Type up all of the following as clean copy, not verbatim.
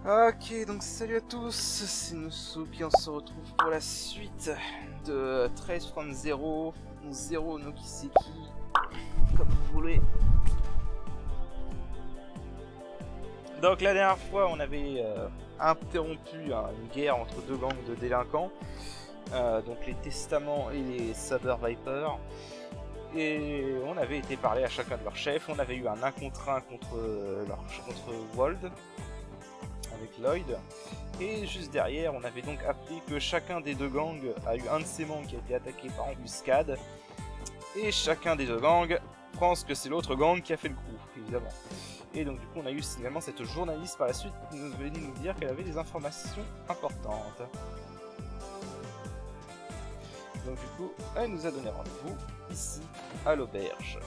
Ok, donc salut à tous, c'est Nusuki, on se retrouve pour la suite de Trace from Zero, Zero no Kiseki, comme vous voulez. Donc la dernière fois, on avait interrompu une guerre entre deux gangs de délinquants, donc les Testaments et les Saber Viper, et on avait été parler à chacun de leurs chefs. On avait eu un 1 contre 1 contre Wold, avec Lloyd, et juste derrière on avait donc appris que chacun des deux gangs a eu un de ses membres qui a été attaqué par embuscade, et chacun des deux gangs pense que c'est l'autre gang qui a fait le coup, évidemment. Et donc du coup on a eu également cette journaliste par la suite qui nous venait nous dire qu'elle avait des informations importantes. Donc du coup elle nous a donné rendez-vous ici à l'auberge.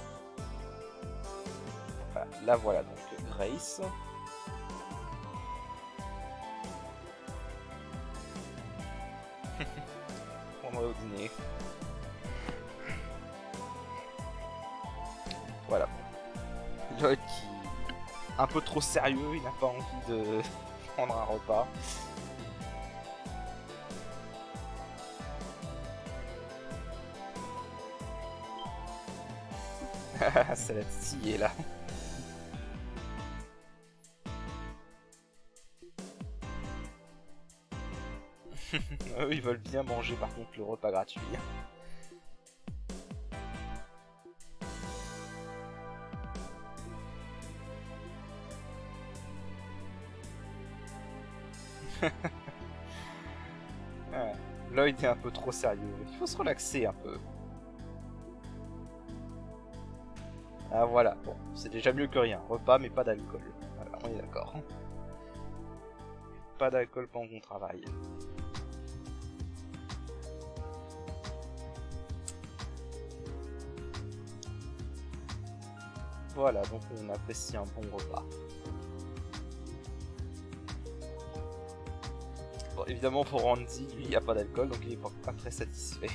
Voilà, là voilà donc Grace. Au dîner. Voilà. Lloyd qui un peu trop sérieux, il n'a pas envie de prendre un repas. Ça l'a titillé là. Eux ils veulent bien manger par contre le repas gratuit. Lloyd est un peu trop sérieux, il faut se relaxer un peu. Ah voilà, bon, c'est déjà mieux que rien, repas mais pas d'alcool. Voilà, on est d'accord. Pas d'alcool pendant qu'on travaille. Voilà, donc on apprécie un bon repas. Bon, évidemment pour Randy, lui, il n'y a pas d'alcool, donc il est pas très satisfait.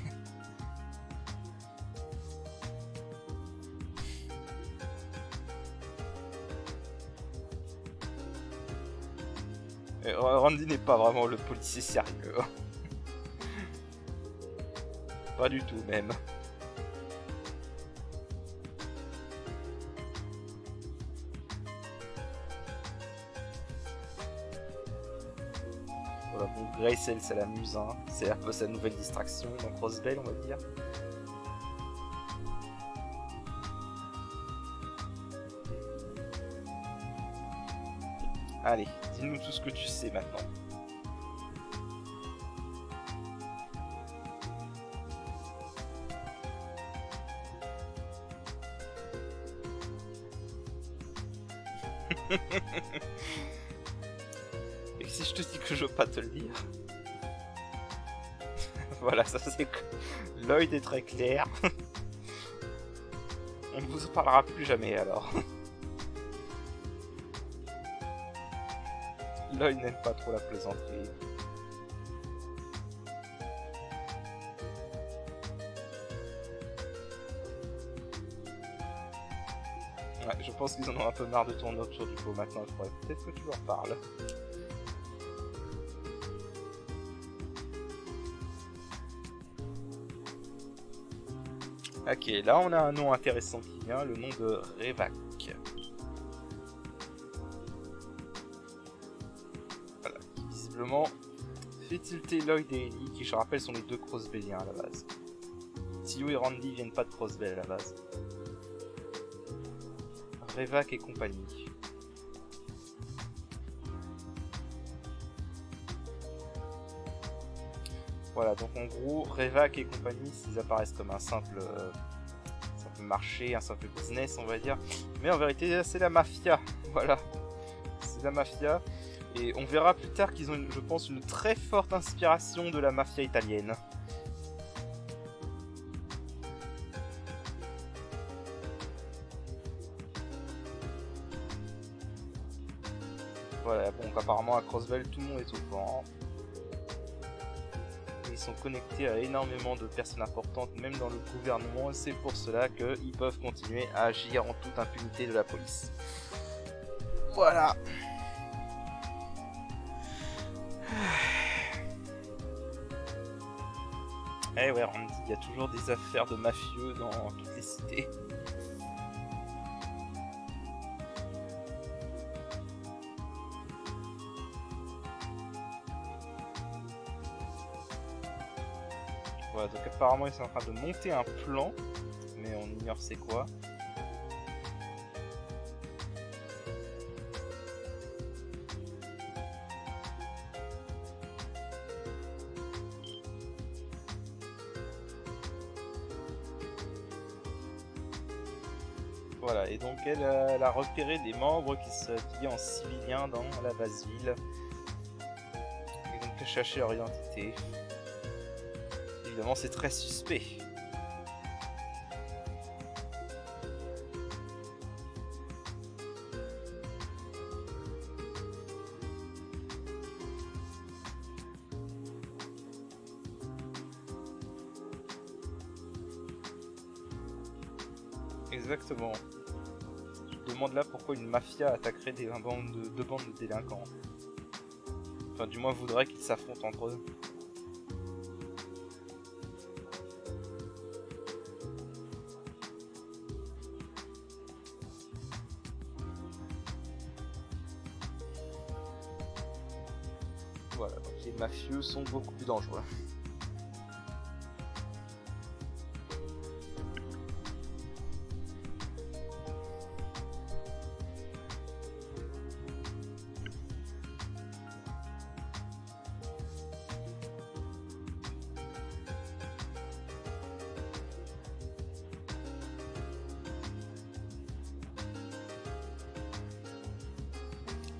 Randy n'est pas vraiment le policier sérieux. Pas du tout même. Voilà, bon, Grace elle ça l'amuse, hein. C'est un peu sa nouvelle distraction dans Crossbell on va dire. Allez, dis-nous tout ce que tu sais maintenant. Et si je te dis que je veux pas te le dire. Voilà, ça c'est que Lloyd est très clair. On ne vous en parlera plus jamais alors. Lloyd n'aime pas trop la plaisanterie. Ouais, je pense qu'ils en ont un peu marre de tourner autour du pot maintenant, il faudrait peut-être que tu leur parles. Ok, là on a un nom intéressant qui vient, le nom de Revak. Voilà, qui visiblement fait tilter Lloyd et Ellie, qui je rappelle sont les deux Crossbelliens à la base. Tio et Randy viennent pas de Crossbell à la base. Revak et compagnie. Voilà, donc en gros, Revak et compagnie, ils apparaissent comme un simple marché, un simple business, on va dire. Mais en vérité, c'est la mafia. Voilà, c'est la mafia. Et on verra plus tard qu'ils ont, je pense, une très forte inspiration de la mafia italienne. Voilà, bon, apparemment à Crossbell, tout le monde est au courant. Ils sont connectés à énormément de personnes importantes, même dans le gouvernement, et c'est pour cela qu'ils peuvent continuer à agir en toute impunité de la police. Voilà. Eh ouais, Randy, il y a toujours des affaires de mafieux dans toutes les cités. Voilà, donc apparemment ils sont en train de monter un plan, mais on ignore c'est quoi. Voilà, et donc elle a repéré des membres qui s'habillaient en civiliens dans la base-ville. Et donc elle cherchait leur identité. Évidemment, c'est très suspect. Exactement. Je demande là pourquoi une mafia attaquerait deux bandes de délinquants. Enfin, du moins, voudrait qu'ils s'affrontent entre eux. Voilà, donc les mafieux sont beaucoup plus dangereux.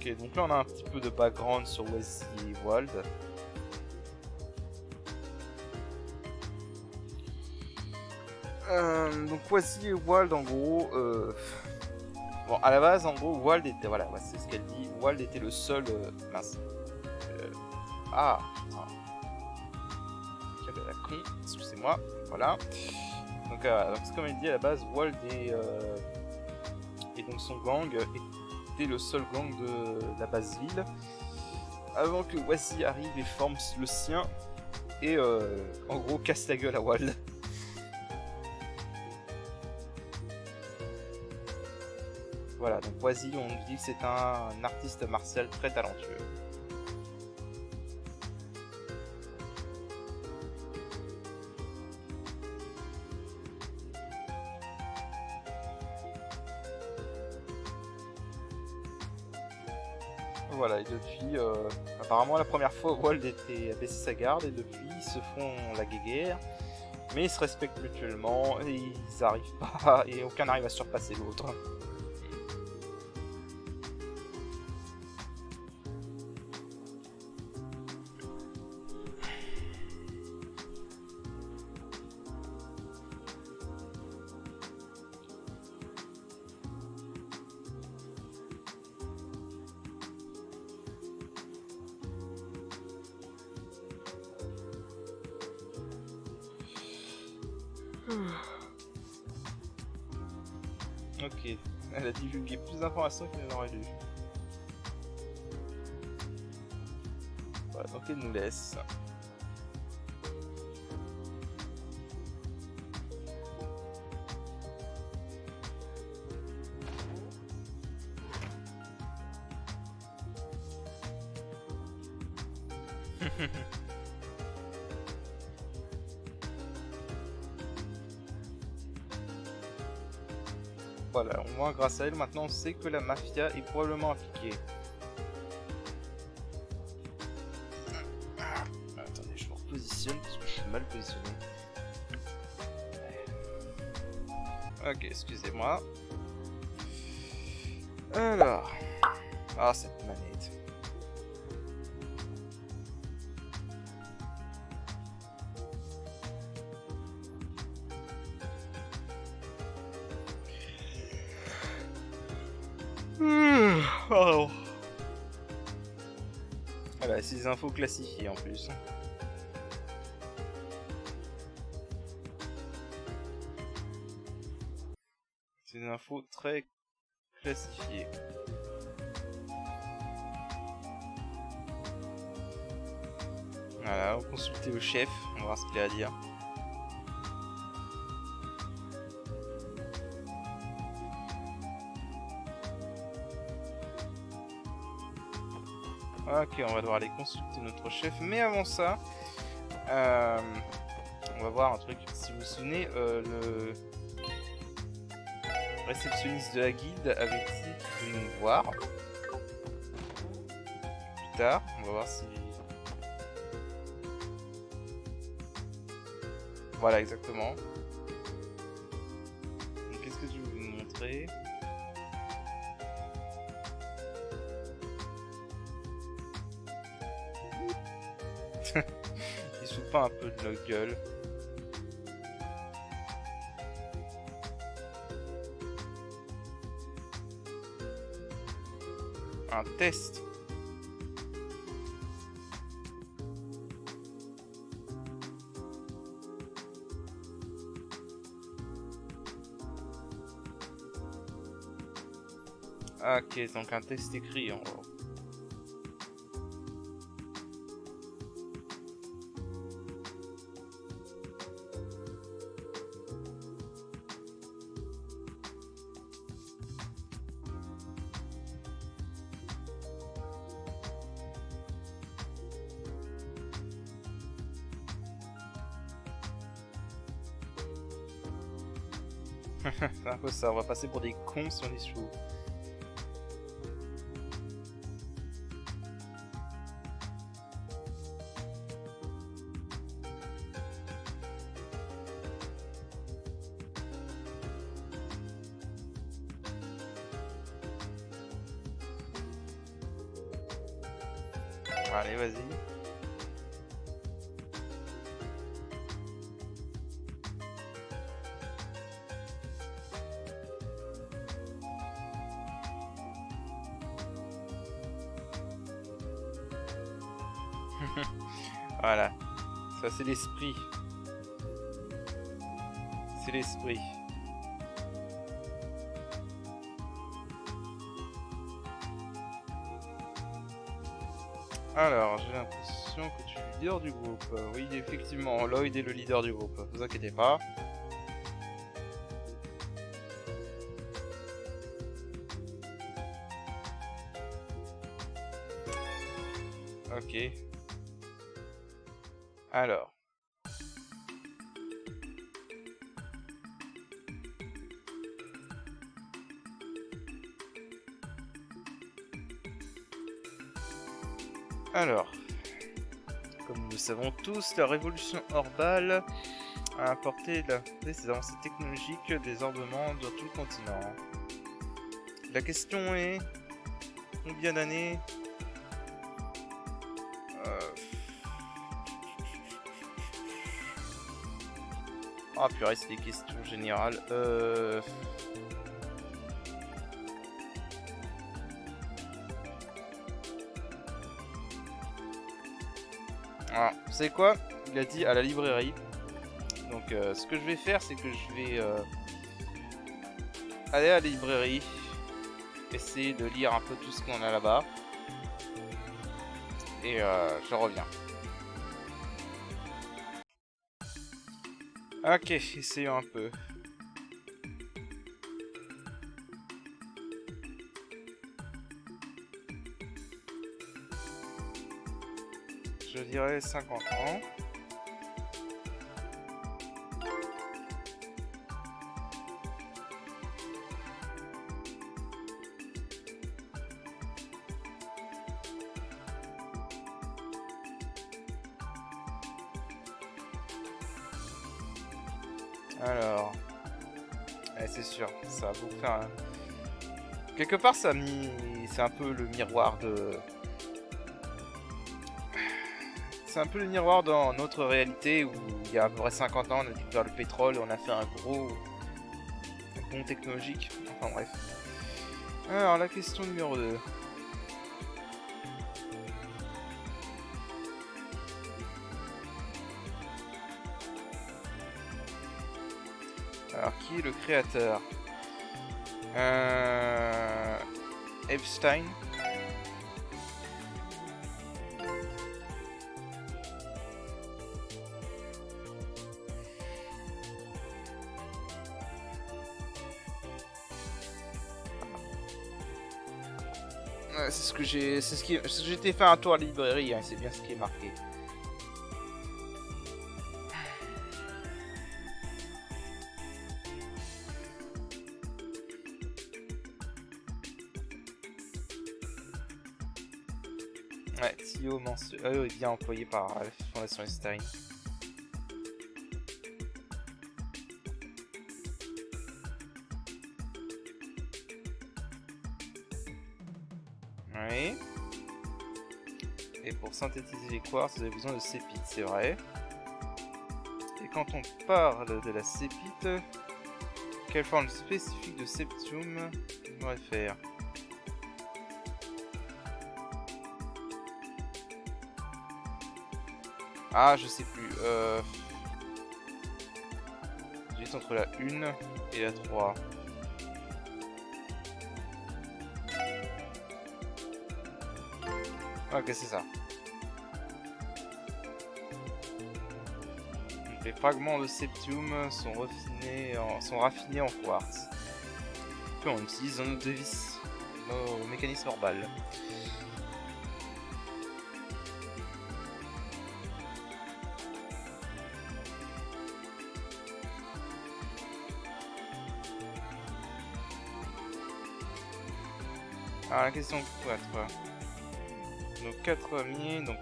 Ok, donc là on a un petit peu de background sur Wesley et Wald. Donc Wesley et Wald en gros... Bon, à la base en gros Wald était... Voilà, c'est ce qu'elle dit. Wald était le seul... Mince. Ah putain. Quelle la con, excusez-moi. Voilà. Donc c'est comme elle dit à la base, Wald et donc son gang était le seul gang de la base ville. Avant que Wesley arrive et forme le sien et en gros casse la gueule à Wald. Voilà, donc Wesley on dit que c'est un artiste martial très talentueux. Voilà, et depuis, apparemment la première fois Wald a baissé sa garde et depuis ils se font la guéguerre, mais ils se respectent mutuellement et ils arrivent pas, et aucun n'arrive à surpasser l'autre. Ok, elle a divulgué plus d'informations qu'elle n'aurait dû. Voilà, donc elle nous laisse. Voilà, au moins grâce à elle, maintenant on sait que la mafia est probablement impliquée. Attendez, je me repositionne parce que je suis mal positionné. Ok, excusez-moi. Alors... Ah, cette manette. Pardon. Voilà, c'est des infos classifiées en plus. C'est des infos très classifiées. Voilà, on consulter au chef, on va voir ce qu'il a à dire. Ok, on va devoir aller consulter notre chef, mais avant ça, on va voir un truc. Si vous vous souvenez, le réceptionniste de la guilde avait dit de nous voir plus tard. On va voir si... Voilà, exactement. Qu'est-ce que je vais vous montrer? Il se fout pas un peu de notre gueule. Un test. Ok, donc un test écrit en gros. C'est un peu ça, on va passer pour des cons si on échoue. Allez, vas-y. Voilà, ça c'est l'esprit. C'est l'esprit. Alors, j'ai l'impression que tu es le leader du groupe. Oui, effectivement, Lloyd est le leader du groupe. Vous inquiétez pas. Ok. Alors. Alors. Comme nous le savons tous, la révolution orbale a apporté des avancées technologiques des ornements dans tout le continent. La question est... Combien d'années Ah purée, c'est des questions générales. Alors, vous savez quoi? Il a dit à la librairie. Donc ce que je vais faire, c'est que je vais aller à la librairie, essayer de lire un peu tout ce qu'on a là-bas. Et je reviens. Ok, essayons un peu. Je dirais 50 ans. Alors, c'est sûr, ça va vous faire quelque part, ça c'est un peu le miroir de... C'est un peu le miroir dans notre réalité où il y a à peu près 50 ans, on a découvert le pétrole, on a fait un gros bond technologique. Enfin bref. Alors, la question numéro 2. Alors, qui est le créateur? Epstein. C'est ce que j'ai... C'est ce que j'étais fait un tour à la librairie, hein, c'est bien ce qui est marqué. Ouais, Tio mensuel, est bien employé par la Fondation Einstein. Oui. Et pour synthétiser les quartz, vous avez besoin de sépite, c'est vrai. Et quand on parle de la sépite, quelle forme spécifique de septium on devrait faire? Ah, je sais plus. J'hésite entre la 1 et la 3. Ok, c'est ça. Donc, les fragments de septium sont raffinés en quartz. Puis on utilise nos devices, nos mécanismes orbales. Alors la question 4. Nos 4 amis, donc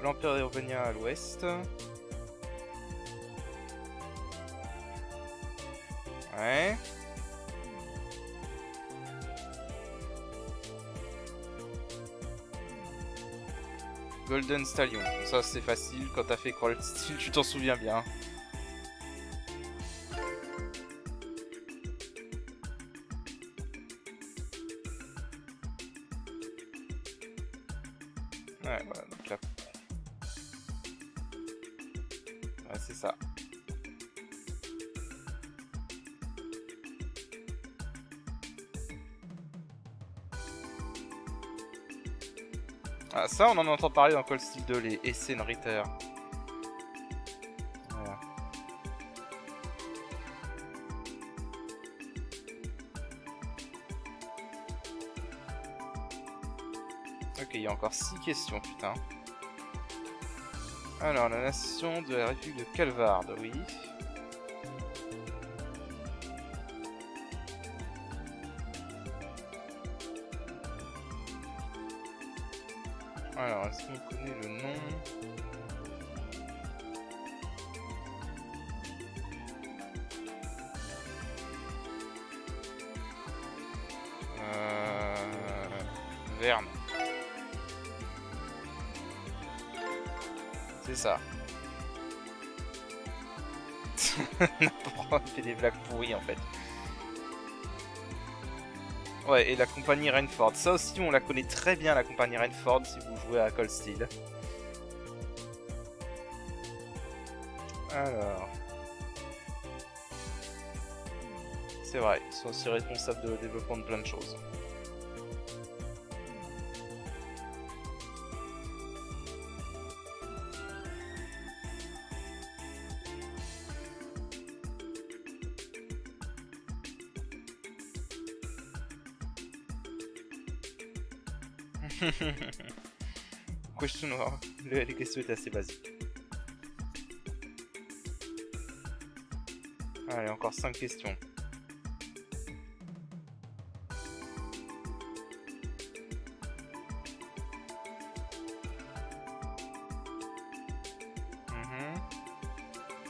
l'Empire Urbanien à l'ouest. Ouais. Golden Stallion, ça c'est facile, quand t'as fait Cold Steel, tu t'en souviens bien. Ouais, voilà, donc là. Ouais, c'est ça. Ah, ça, on en entend parler dans Cold Steel 2, les Essen Ritter. Voilà. Ok, il y a encore 6 questions, putain. Alors, la nation de la République de Calvard, oui. Alors, est-ce qu'on connaît le nom? Verne. C'est ça. N'importe quoi, il fait des blagues pourries en fait. Ouais, et la compagnie Rainford. Ça aussi, on la connaît très bien, la compagnie Rainford, si vous jouez à Cold Steel. Alors... C'est vrai, ils sont aussi responsables de développement de plein de choses. Question noire. Les questions étaient assez basiques. Allez, encore 5 questions.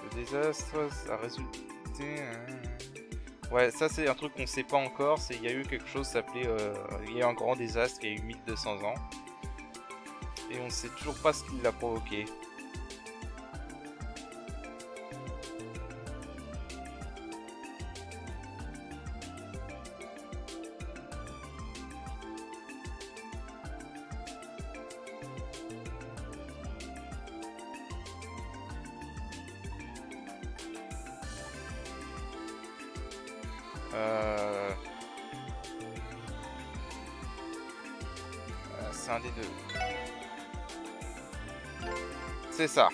Le désastre, ça a résulté... Ouais, ça c'est un truc qu'on sait pas encore, c'est il y a eu quelque chose s'appelait... il y a eu un grand désastre il y a eu 1200 ans. Et on sait toujours pas ce qui l'a provoqué. C'est un des deux. C'est ça.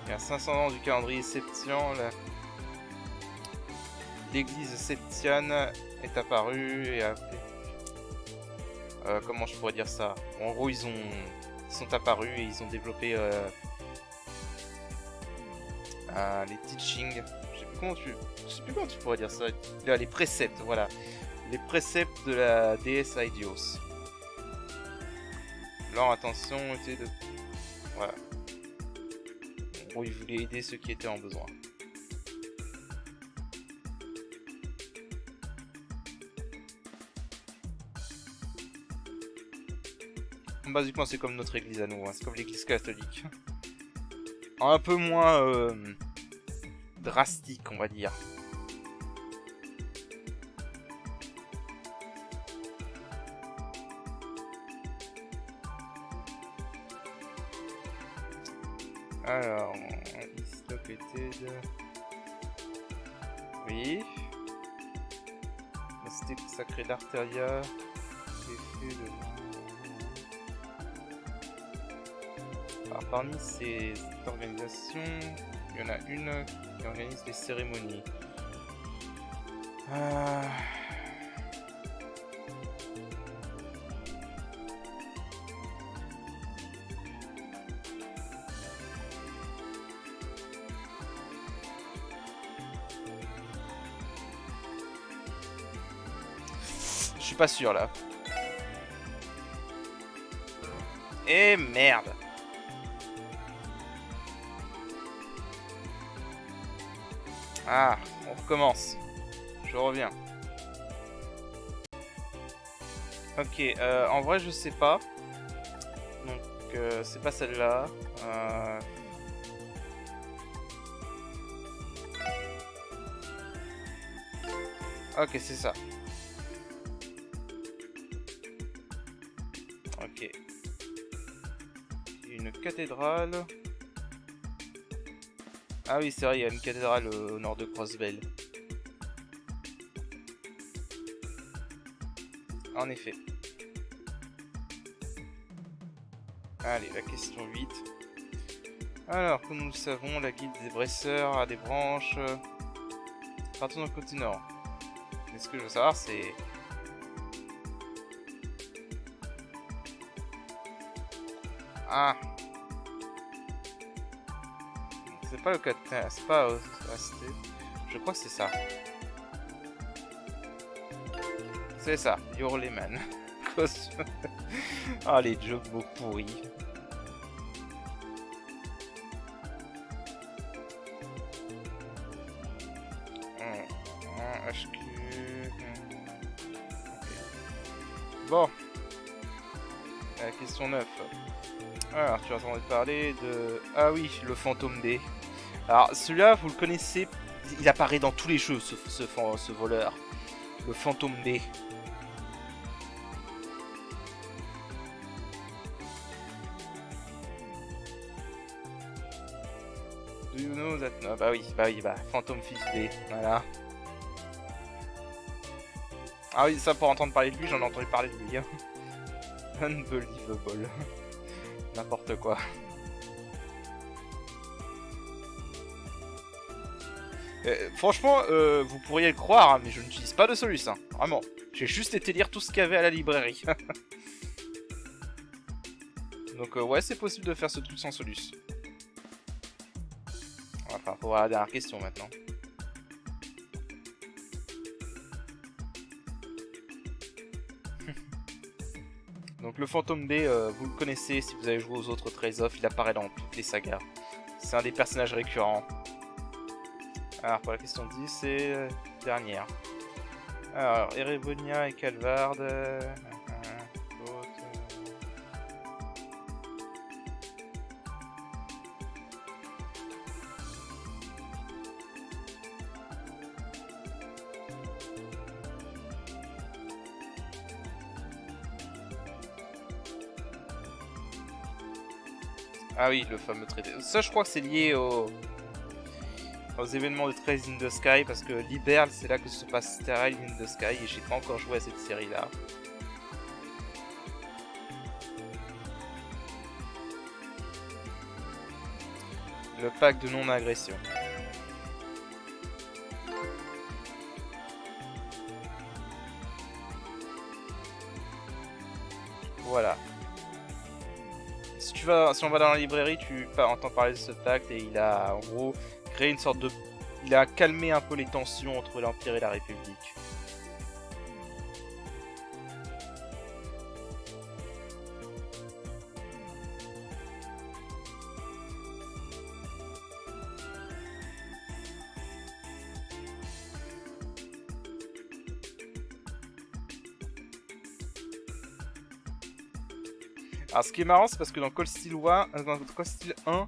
Il y a 500 ans du calendrier Septien. Là. l'église septiane est apparue et a fait... comment je pourrais dire ça? En gros, ils sont apparus et ils ont développé les teachings. Je sais plus comment tu pourrais dire ça. Les préceptes, voilà. Les préceptes de la déesse Aidios. Leur intention était de... Voilà. En gros, ils voulaient aider ceux qui étaient en besoin. Basiquement, c'est comme notre église à nous, hein. C'est comme l'église catholique. Un peu moins drastique, on va dire. Alors, Histocated. Oui. La cité sacrée d'Arteria. Effet de... Alors, parmi ces organisations, il y en a une qui organise les cérémonies. Je suis pas sûr là. Et merde. Ah, on recommence. Je reviens. Ok, en vrai je sais pas. Donc c'est pas celle-là. Ok, c'est ça. Ok. Une cathédrale. Ah oui, c'est vrai, il y a une cathédrale au nord de Crossbell. En effet. Allez, la question 8. Alors, comme nous le savons, la guilde des Bresseurs a des branches partout dans le continent. Mais ce que je veux savoir, c'est... Ah. C'est pas le cas, c'est pas je crois que c'est ça. C'est ça, Yorleman. Ah, les jeux de mots pourris. HQ. Bon. Question 9. Alors, tu as entendu parler de... Ah oui, le fantôme D. Alors, celui-là, vous le connaissez, il apparaît dans tous les jeux, ce voleur. Le fantôme D. Do you know that... Ah, bah oui, Phantom Fist D, voilà. Ah oui, ça pour entendre parler de lui, j'en ai entendu parler de lui. Hein. Unbelievable. N'importe quoi. Franchement, vous pourriez le croire, hein, mais je n'utilise pas de Solus, hein. Vraiment. J'ai juste été lire tout ce qu'il y avait à la librairie. Donc ouais, c'est possible de faire ce truc sans Solus. Enfin, faut voir la dernière question maintenant. Donc le fantôme D, vous le connaissez si vous avez joué aux autres Trails of, il apparaît dans toutes les sagas. C'est un des personnages récurrents. Alors pour la question 10, c'est dernière. Alors, Erebonia et Calvard. Ah oui, le fameux traité. Ça, je crois que c'est lié aux événements de Trails in the Sky, parce que Liberl, c'est là que se passe Trails in the Sky, et j'ai pas encore joué à cette série-là. Le pacte de non-agression. Voilà. Si on va dans la librairie, tu entends parler de ce pacte et il a en gros créé une sorte de... Il a calmé un peu les tensions entre l'Empire et la République. Alors ce qui est marrant, c'est parce que dans Cold Steel 1,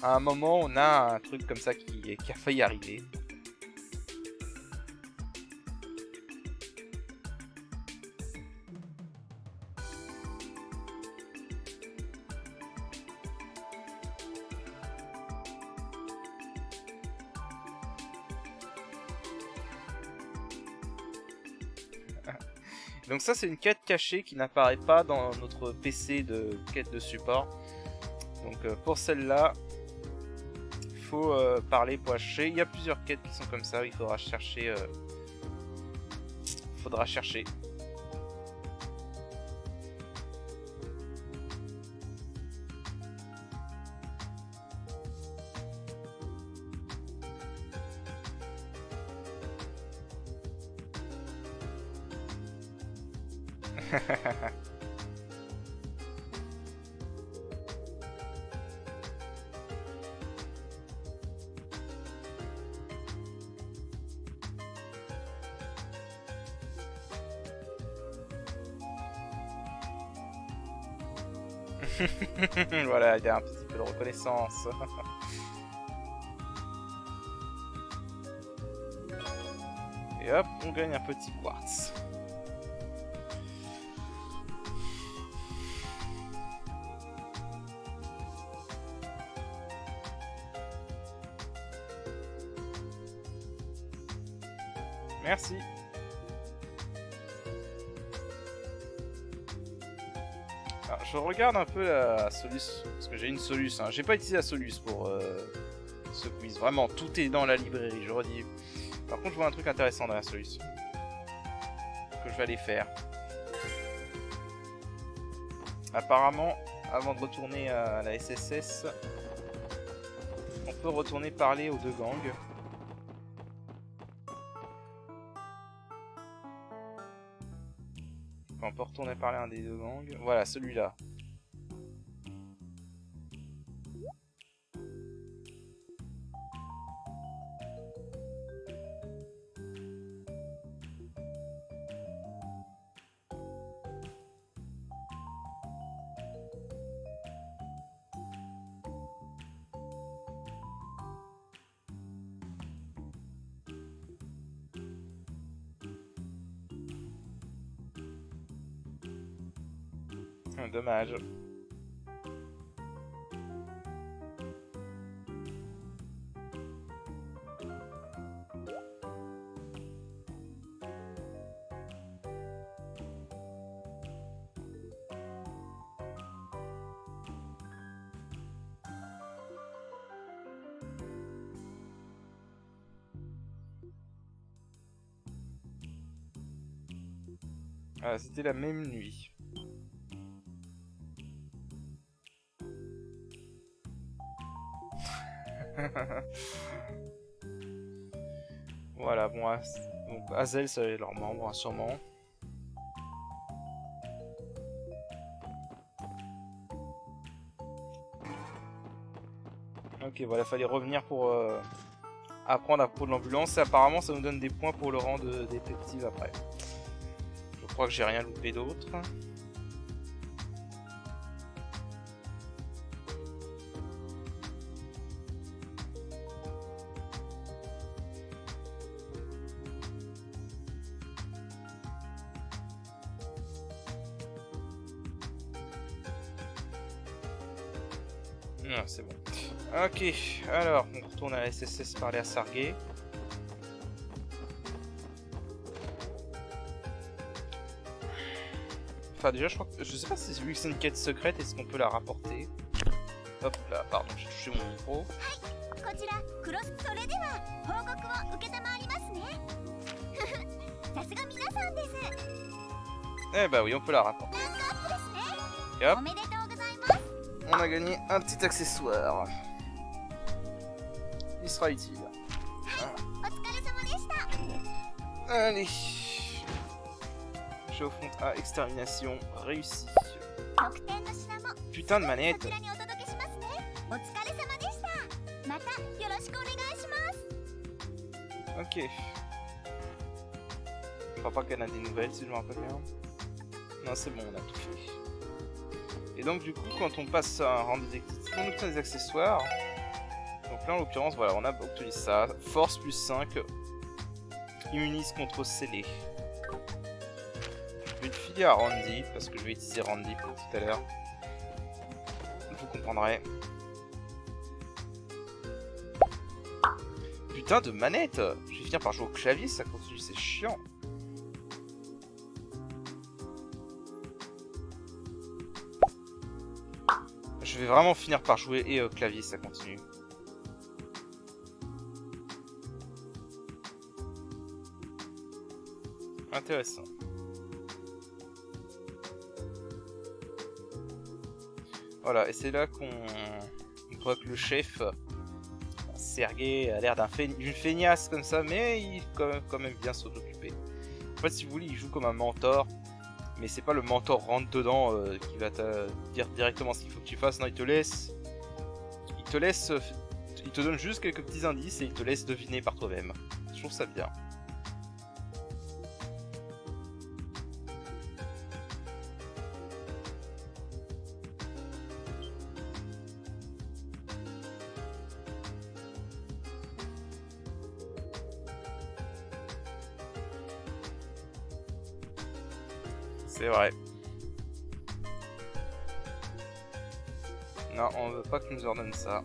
à un moment, on a un truc comme ça qui a failli arriver. Donc ça c'est une quête cachée qui n'apparaît pas dans notre PC de quête de support. Donc pour celle-là, il faut parler pour acheter. Il y a plusieurs quêtes qui sont comme ça, il faudra chercher. Faudra chercher. Voilà, il y a un petit peu de reconnaissance. Et hop, on gagne un petit quartz. Merci. Alors, je regarde un peu la Solus, parce que j'ai une Solus. Hein. J'ai pas utilisé la Solus pour ce quiz. Vraiment, tout est dans la librairie, je redis. Par contre, je vois un truc intéressant dans la Solus. Que je vais aller faire. Apparemment, avant de retourner à la SSS, on peut retourner parler aux deux gangs. On peut retourner parler à un des deux gangs. Voilà, celui-là. Dommage. Ah, c'était la même nuit. Voilà, bon, donc Hazel, c'est leur membre, hein, sûrement. Ok, voilà, fallait revenir pour apprendre à propos de l'ambulance. Et apparemment, ça nous donne des points pour le rang de détective après. Je crois que j'ai rien loupé d'autre. Non, c'est bon. Ok, alors, on retourne à la SSS parler à Sargé. Enfin, déjà, je crois que... Je sais pas si vu que c'est une quête secrète, est-ce qu'on peut la rapporter? Hop là, pardon, j'ai touché mon micro. Eh bah oui, on peut la rapporter. Et hop, on a gagné un petit accessoire. Il sera utile. Allez. Jeu au fond à extermination réussi. Putain de manette. Ok. Je crois pas qu'elle a des nouvelles si je me rappelle bien. Non, c'est bon, on a tout fait. Et donc du coup, quand on passe à un rang détective, on obtient des accessoires. Donc là, en l'occurrence, voilà, on a obtenu ça. Force plus 5. Immunise contre scellé. Je vais le filer à Randy, parce que je vais utiliser Randy pour tout à l'heure. Vous comprendrez. Putain de manette! Je vais finir par jouer au clavier, ça continue, c'est chiant. Je vais vraiment finir par jouer et au clavier, ça continue. Intéressant. Voilà, et c'est là qu'on voit que le chef, Sergei, a l'air d'une feignasse comme ça, mais il quand même bien s'en occuper. En fait, si vous voulez, il joue comme un mentor, mais c'est pas le mentor rentre dedans qui va te dire directement ce qu'il faut que tu fasses. Non, il te donne juste quelques petits indices et il te laisse deviner par toi-même. Je trouve ça bien. C'est vrai. Non, on veut pas qu'il nous ordonne ça.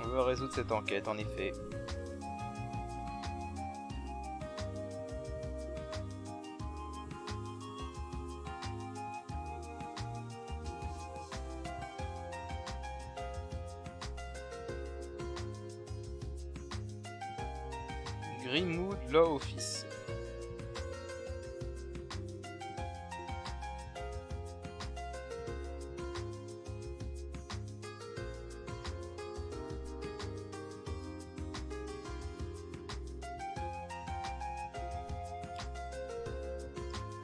On veut résoudre cette enquête, en effet. Greenwood Law Office.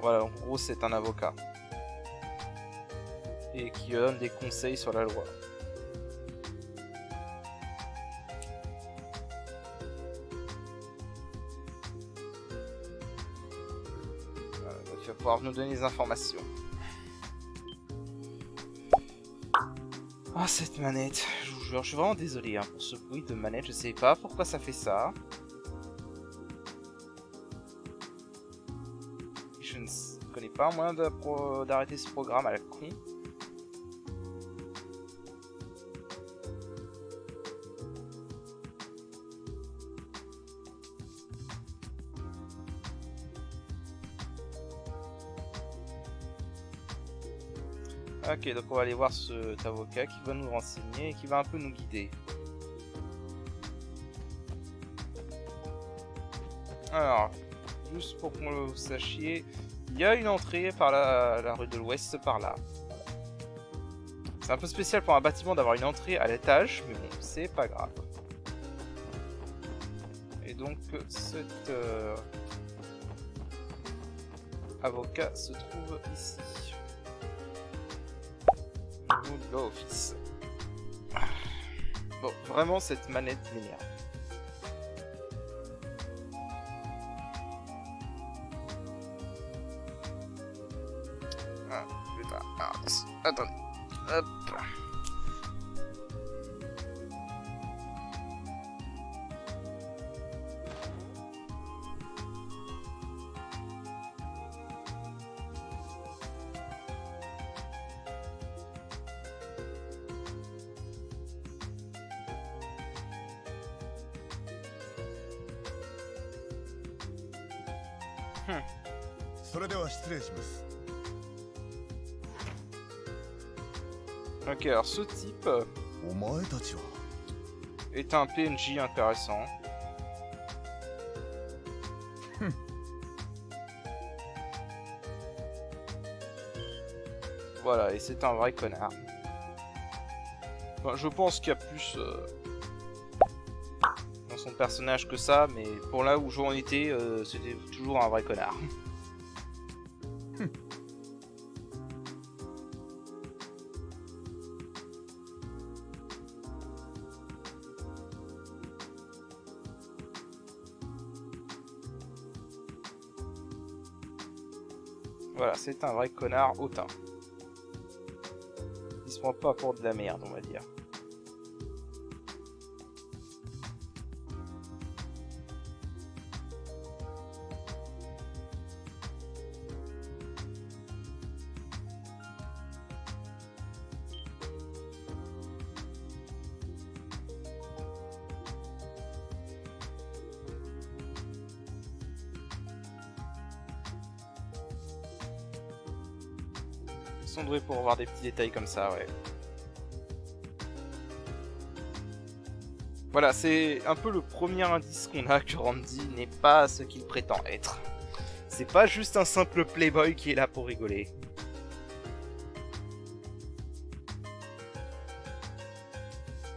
Voilà, en gros c'est un avocat. Et qui donne des conseils sur la loi. Il va pouvoir nous donner des informations. Ah, cette manette, je vous jure, je suis vraiment désolé hein, pour ce bruit de manette, je sais pas pourquoi ça fait ça. Je ne connais pas un moyen d'arrêter ce programme à la con. Ok, donc on va aller voir cet avocat qui va nous renseigner et qui va un peu nous guider. Alors, juste pour que vous sachiez, il y a une entrée par la rue de l'Ouest, par là. C'est un peu spécial pour un bâtiment d'avoir une entrée à l'étage, mais bon, c'est pas grave. Et donc, cet avocat se trouve ici. Office. Bon, vraiment cette manette m'énerve. Ah, putain. Ah, attendez. Hop. Ok, alors ce type est un PNJ intéressant. Voilà, et c'est un vrai connard. Enfin, je pense qu'il y a plus dans son personnage que ça, mais pour là où j'en étais, c'était toujours un vrai connard. Voilà, c'est un vrai connard hautain. Il se prend pas pour de la merde, on va dire. Ils sont doués pour voir des petits détails comme ça, ouais. Voilà, c'est un peu le premier indice qu'on a que Randy n'est pas ce qu'il prétend être. C'est pas juste un simple playboy qui est là pour rigoler.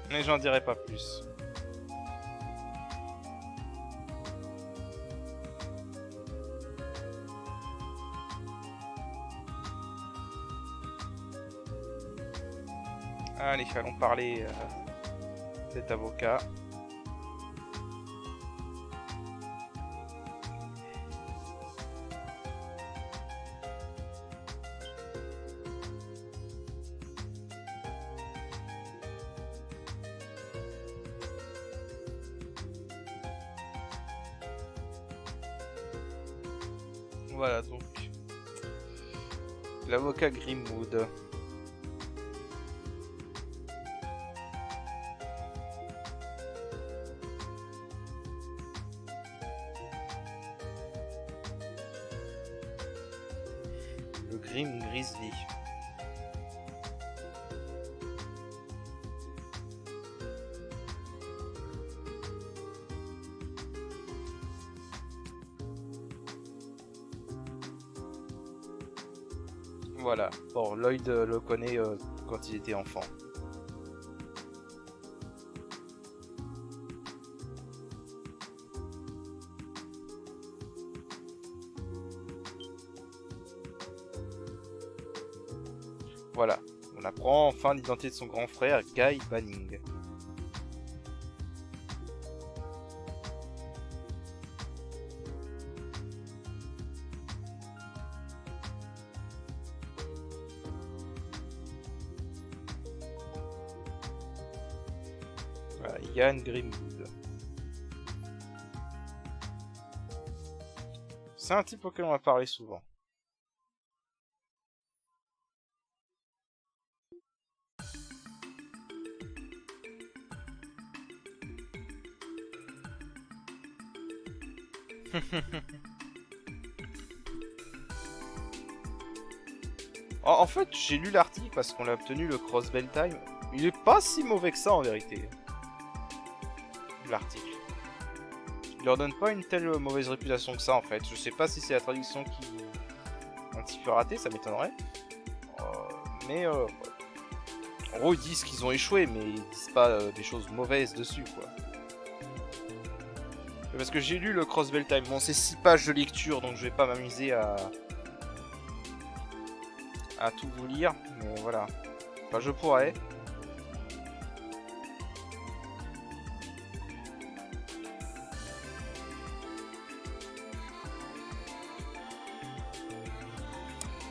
Mais j'en dirai pas plus. Allez, allons parler cet avocat. Voilà donc l'avocat Grimwood. Le Grim Grizzly. Voilà, bon, Lloyd le connaît quand il était enfant. Voilà, on apprend enfin l'identité de son grand frère, Guy Banning. Voilà, Ian Grimwood. C'est un type auquel on va parler souvent. En fait, j'ai lu l'article parce qu'on a obtenu le Crossbell Time. Il est pas si mauvais que ça en vérité. L'article. Il leur donne pas une telle mauvaise réputation que ça en fait. Je sais pas si c'est la traduction qui est un petit peu ratée, ça m'étonnerait. Mais en gros ils disent qu'ils ont échoué, mais ils disent pas des choses mauvaises dessus quoi. Parce que j'ai lu le Crossbell Time. Bon, c'est 6 pages de lecture, donc je vais pas m'amuser à tout vous lire, mais voilà. Enfin, je pourrais.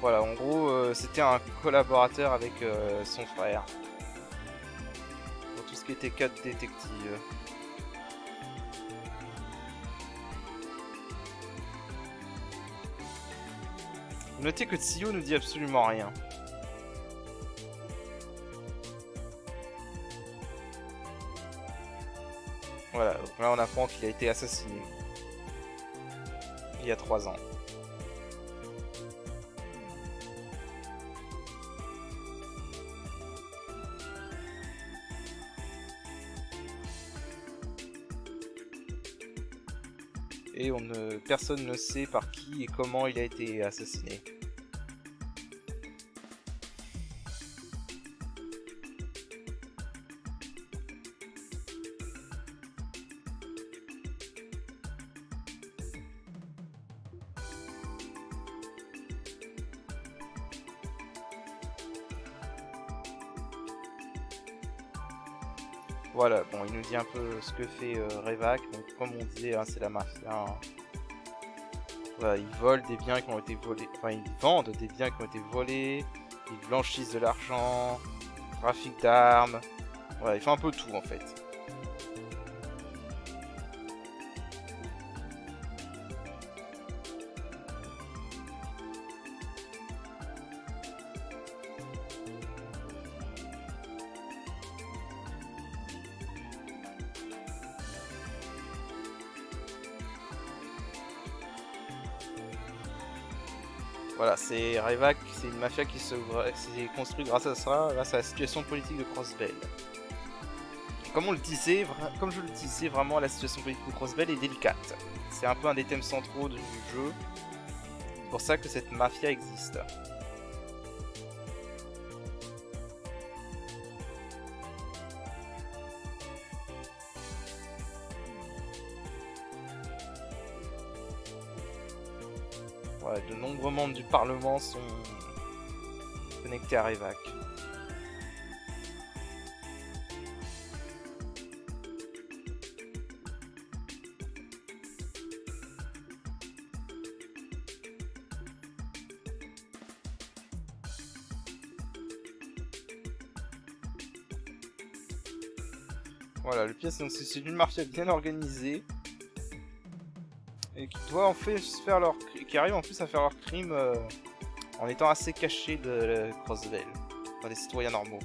Voilà, en gros, c'était un collaborateur avec son frère. Pour tout ce qui était cas de détective. Notez que Tsuyo nous dit absolument rien. Voilà, donc là on apprend qu'il a été assassiné. Il y a 3 ans. Et personne ne sait par qui et comment il a été assassiné. Voilà, bon, il nous dit un peu ce que fait Revac. Donc, comme on disait, hein, c'est la mafia. Hein. Voilà, ils volent des biens qui ont été volés. Enfin, ils vendent des biens qui ont été volés. Ils blanchissent de l'argent. Trafic d'armes. Voilà, ils font un peu tout en fait. Voilà, c'est Revac, c'est une mafia qui s'est construite grâce à ça, grâce à la situation politique de Crossbell. Comme on le disait, comme je le disais, vraiment la situation politique de Crossbell est délicate. C'est un peu un des thèmes centraux du jeu. C'est pour ça que cette mafia existe. Voilà, de nombreux membres du Parlement sont connectés à Revac. Voilà, le pire c'est une mafia bien organisée et qui doit en fait faire leur qui arrive en plus à faire leur crime en étant assez cachés de Crossbell, enfin des citoyens normaux.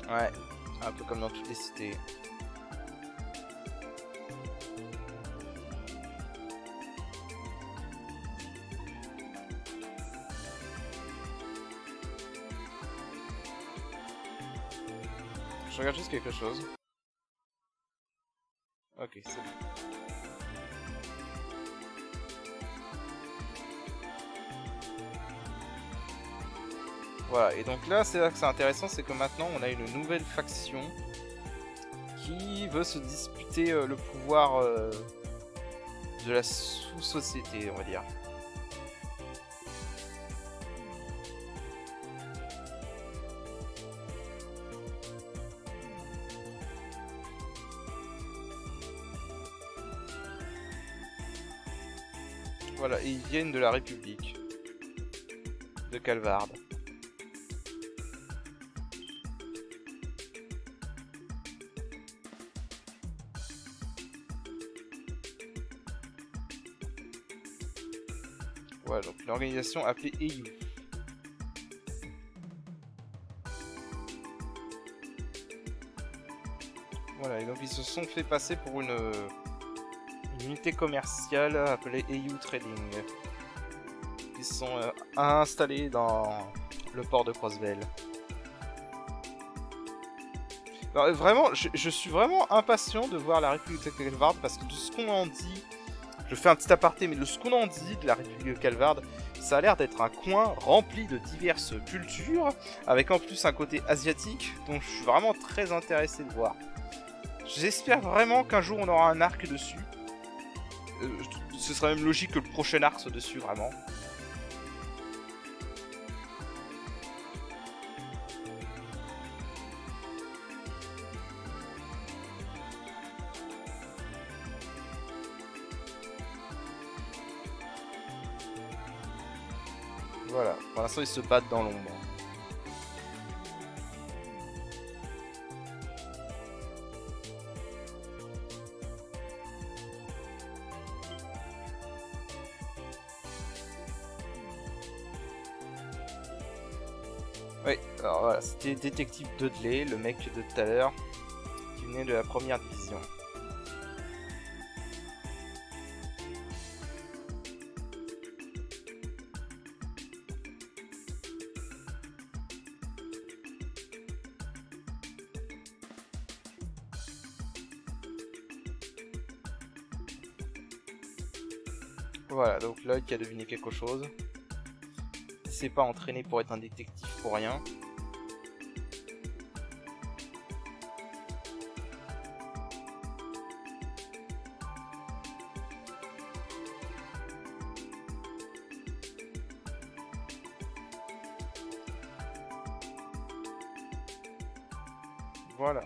Ouais, un peu comme dans toutes les cités. Je regarde juste quelque chose. Ok, c'est bon. Voilà, et donc là, c'est là que c'est intéressant, c'est que maintenant, on a une nouvelle faction qui veut se disputer le pouvoir de la sous-société, on va dire. Voilà, et ils viennent de la République de Calvard. Voilà, donc une organisation appelée EU. Voilà, et donc ils se sont fait passer pour une unité commerciale appelée EU Trading. Ils sont installés dans le port de Crossbell. Alors, vraiment, je suis vraiment impatient de voir la République de Calvard parce que de ce qu'on en dit, je fais un petit aparté, mais de ce qu'on en dit de la République de Calvard, ça a l'air d'être un coin rempli de diverses cultures, avec en plus un côté asiatique, donc je suis vraiment très intéressé de voir. J'espère vraiment qu'un jour on aura un arc dessus. Ce serait même logique que le prochain arc soit dessus, vraiment. Voilà, pour l'instant ils se battent dans l'ombre. Oui, alors voilà, c'était Détective Dudley, le mec de tout à l'heure, qui venait de la première division. Voilà, donc Lloyd qui a deviné quelque chose. s'est pas entraîné pour être un détective pour rien. Voilà.